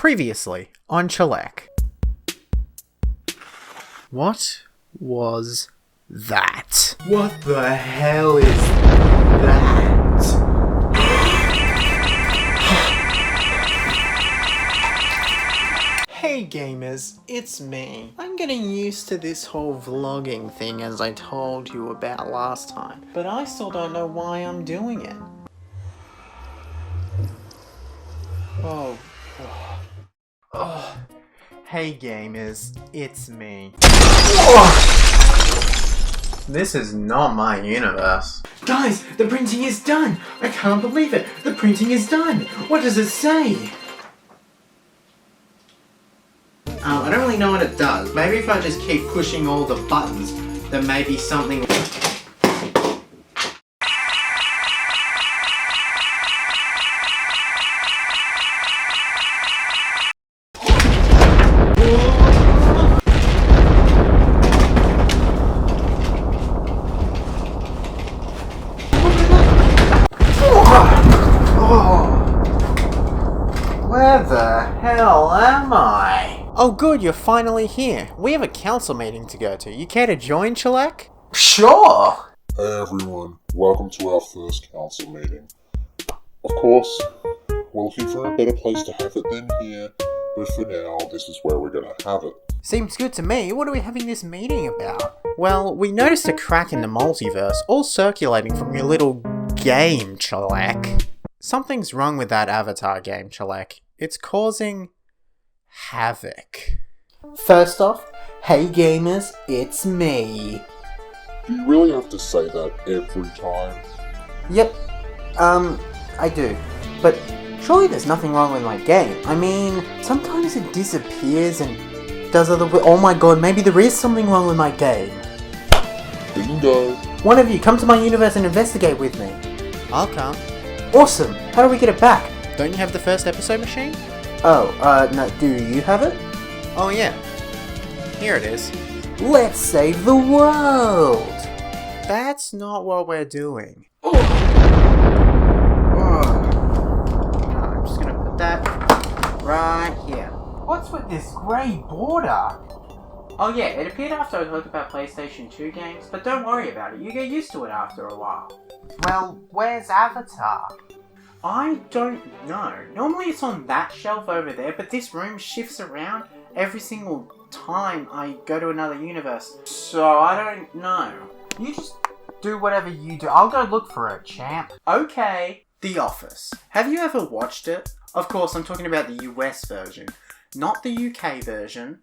Previously on Chalek. What was that? What the hell is that? Hey gamers, it's me. I'm getting used to this whole vlogging thing as I told you about last time, but I still don't know why I'm doing it. Oh. Hey gamers, it's me. This is not my universe. Guys, the printing is done! I can't believe it! The printing is done! What does it say? I don't really know what it does. Maybe if I just keep pushing all the buttons, then maybe something... Where the hell am I? Oh good, you're finally here. We have a council meeting to go to. You care to join, Chalek? Sure! Hey everyone, welcome to our first council meeting. Of course, we're looking for a better place to have it than here, but for now, this is where we're gonna have it. Seems good to me. What are we having this meeting about? Well, we noticed a crack in the multiverse, all circulating from your little game, Chalek. Something's wrong with that Avatar game, Chalek. It's causing havoc. First off, hey gamers, it's me. Do you really have to say that every time? Yep, I do. But surely there's nothing wrong with my game. I mean, sometimes it disappears and does other... Oh my god, maybe there is something wrong with my game. Bingo! One of you, come to my universe and investigate with me. I'll come. Awesome! How do we get it back? Don't you have the first episode machine? Oh, no, do you have it? Oh yeah. Here it is. Let's save the world! That's not what we're doing. I'm just gonna put that right here. What's with this grey border? Oh yeah, it appeared after I heard about PlayStation 2 games, but don't worry about it, you get used to it after a while. Well, where's Avatar? I don't know. Normally it's on that shelf over there, but this room shifts around every single time I go to another universe. So I don't know. You just do whatever you do. I'll go look for it, champ. Okay. The Office. Have you ever watched it? Of course, I'm talking about the US version. Not the UK version,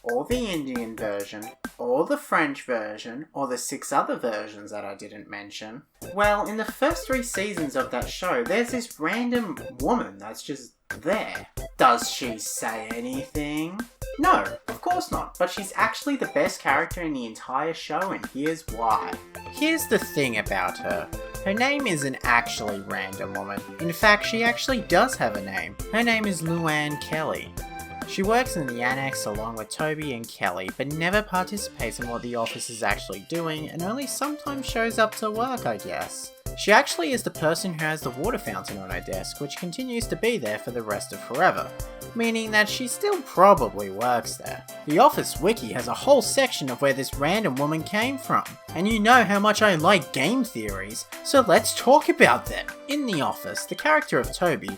or the Indian version, or the French version, or the 6 other versions that I didn't mention. Well, in the first 3 seasons of that show, there's this random woman that's just there. Does she say anything? No, of course not, but she's actually the best character in the entire show, and here's why. Here's the thing about her. Her name isn't actually Random Woman. In fact, she actually does have a name. Her name is Luann Kelly. She works in the annex along with Toby and Kelly, but never participates in what the office is actually doing, and only sometimes shows up to work, I guess. She actually is the person who has the water fountain on her desk, which continues to be there for the rest of forever, meaning that she still probably works there. The Office Wiki has a whole section of where this random woman came from, and you know how much I like game theories, so let's talk about them. In The Office, the character of Toby,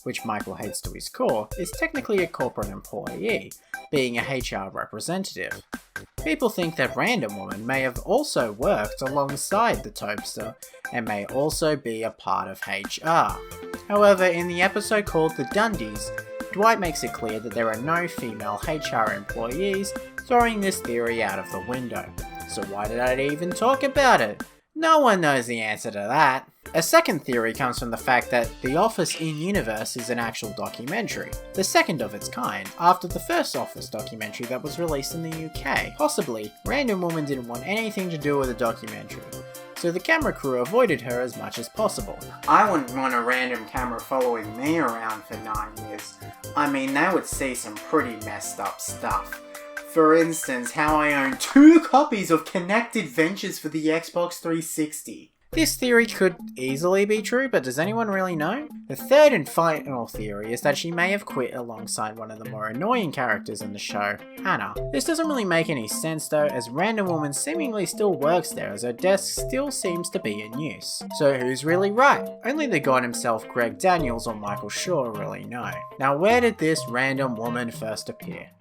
which Michael hates to his core, is technically a corporate employee, being a HR representative. People think that Random Woman may have also worked alongside the Topester, and may also be a part of HR. However, in the episode called The Dundies, Dwight makes it clear that there are no female HR employees, throwing this theory out of the window. So why did I even talk about it? No one knows the answer to that. A second theory comes from the fact that The Office in-universe is an actual documentary, the second of its kind, after the first Office documentary that was released in the UK. Possibly, Random Woman didn't want anything to do with the documentary, so the camera crew avoided her as much as possible. I wouldn't want a random camera following me around for 9 years. I mean, they would see some pretty messed up stuff. For instance, how I own 2 copies of Kinect Adventures for the Xbox 360. This theory could easily be true, but does anyone really know? The third and final theory is that she may have quit alongside one of the more annoying characters in the show, Hannah. This doesn't really make any sense though, as Random Woman seemingly still works there as her desk still seems to be in use. So who's really right? Only the god himself, Greg Daniels or Michael Shaw, really know. Now where did this Random Woman first appear?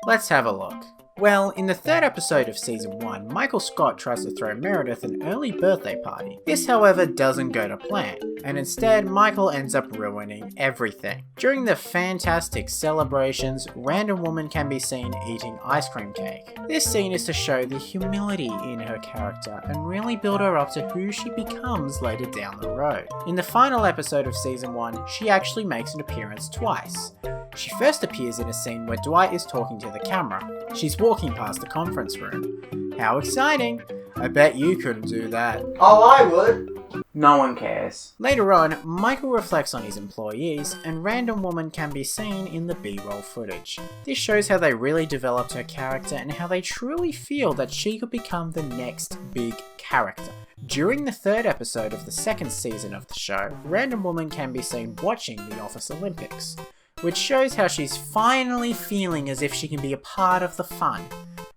Let's have a look. Well, in the third episode of season 1, Michael Scott tries to throw Meredith an early birthday party. This, however, doesn't go to plan, and instead Michael ends up ruining everything. During the fantastic celebrations, Random Woman can be seen eating ice cream cake. This scene is to show the humility in her character and really build her up to who she becomes later down the road. In the final episode of season 1, she actually makes an appearance twice. She first appears in a scene where Dwight is talking to the camera. She's walking past the conference room. How exciting! I bet you couldn't do that. Oh, I would. No one cares. Later on, Michael reflects on his employees, and Random Woman can be seen in the B-roll footage. This shows how they really developed her character and how they truly feel that she could become the next big character. During the third episode of the second season of the show, Random Woman can be seen watching the Office Olympics, which shows how she's finally feeling as if she can be a part of the fun.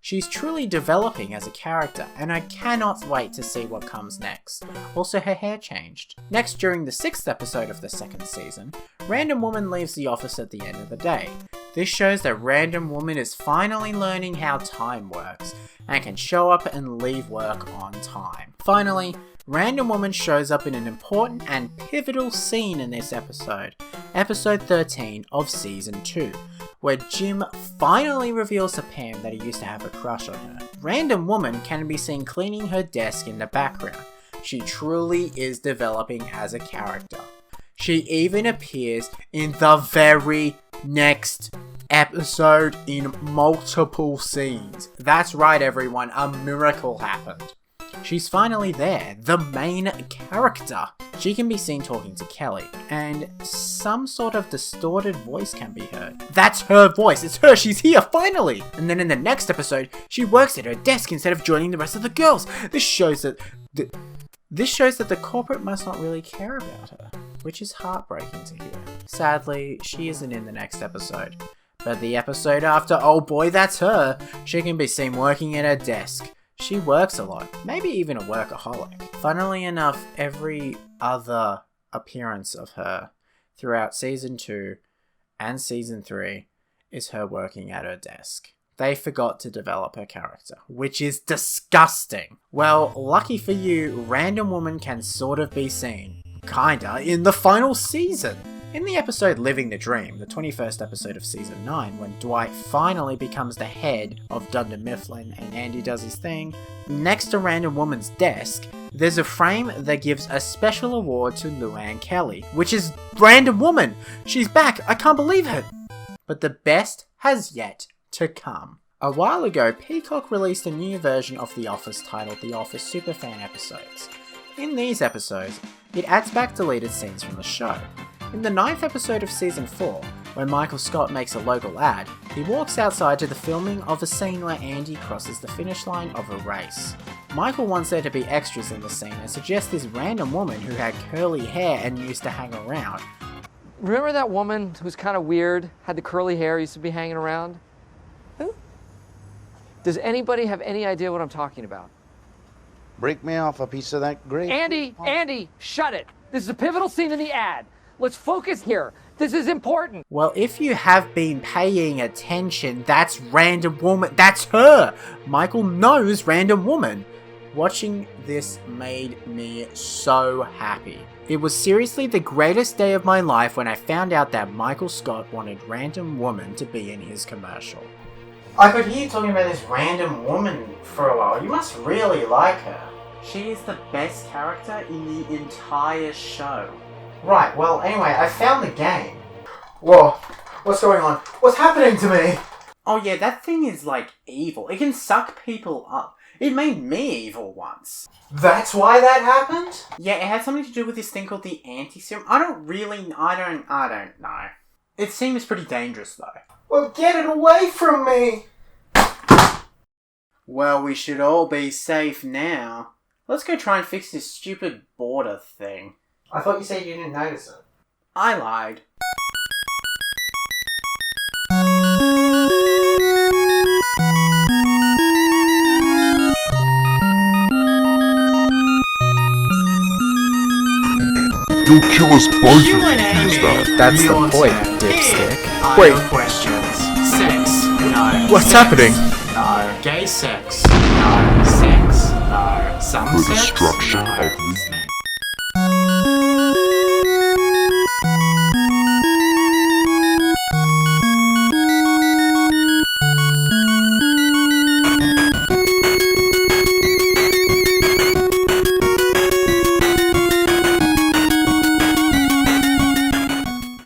She's truly developing as a character, and I cannot wait to see what comes next. Also, her hair changed. Next, during the sixth episode of the second season, Random Woman leaves the office at the end of the day. This shows that Random Woman is finally learning how time works, and can show up and leave work on time. Finally, Random Woman shows up in an important and pivotal scene in this episode, episode 13 of season 2, where Jim finally reveals to Pam that he used to have a crush on her. Random Woman can be seen cleaning her desk in the background. She truly is developing as a character. She even appears in the very next episode in multiple scenes. That's right everyone, a miracle happened. She's finally there, the main character. She can be seen talking to Kelly, and some sort of distorted voice can be heard. That's her voice, it's her, she's here, finally! And then in the next episode, she works at her desk instead of joining the rest of the girls. This shows that the corporate must not really care about her, which is heartbreaking to hear. Sadly, she isn't in the next episode. But the episode after, oh boy, that's her! She can be seen working at her desk. She works a lot, maybe even a workaholic. Funnily enough, every other appearance of her throughout season 2 and season 3 is her working at her desk. They forgot to develop her character, which is disgusting. Well, lucky for you, Random Woman can sort of be seen, kinda, in the final season. In the episode Living the Dream, the 21st episode of season 9, when Dwight finally becomes the head of Dunder Mifflin and Andy does his thing, next to Random Woman's desk, there's a frame that gives a special award to Luann Kelly, which is Random Woman! She's back! I can't believe it! But the best has yet to come. A while ago, Peacock released a new version of The Office titled The Office Superfan Episodes. In these episodes, it adds back deleted scenes from the show. In the 9th episode of season 4, when Michael Scott makes a local ad, he walks outside to the filming of a scene where Andy crosses the finish line of a race. Michael wants there to be extras in the scene and suggests this Random Woman who had curly hair and used to hang around. Remember that woman who's kind of weird, had the curly hair, used to be hanging around? Who? Does anybody have any idea what I'm talking about? Break me off a piece of that grape. Andy, shut it. This is a pivotal scene in the ad. Let's focus here. This is important. Well, if you have been paying attention, that's Random Woman. That's her! Michael knows Random Woman. Watching this made me so happy. It was seriously the greatest day of my life when I found out that Michael Scott wanted Random Woman to be in his commercial. I could hear you talking about this Random Woman for a while. You must really like her. She is the best character in the entire show. Right, well, anyway, I found the game. Whoa, what's going on? What's happening to me? Oh yeah, that thing is like evil. It can suck people up. It made me evil once. That's why that happened? Yeah, it had something to do with this thing called the anti-serum. I don't know. It seems pretty dangerous though. Well, get it away from me! Well, we should all be safe now. Let's go try and fix this stupid border thing. I thought you said you didn't notice it. I lied. You'll kill us both if you use that. That's the Your point, turn. dipstick. Wait. Questions. Sex? No. What's Sex? happening? No. Gay sex? No. Sex? No. Some The sex? destruction No. of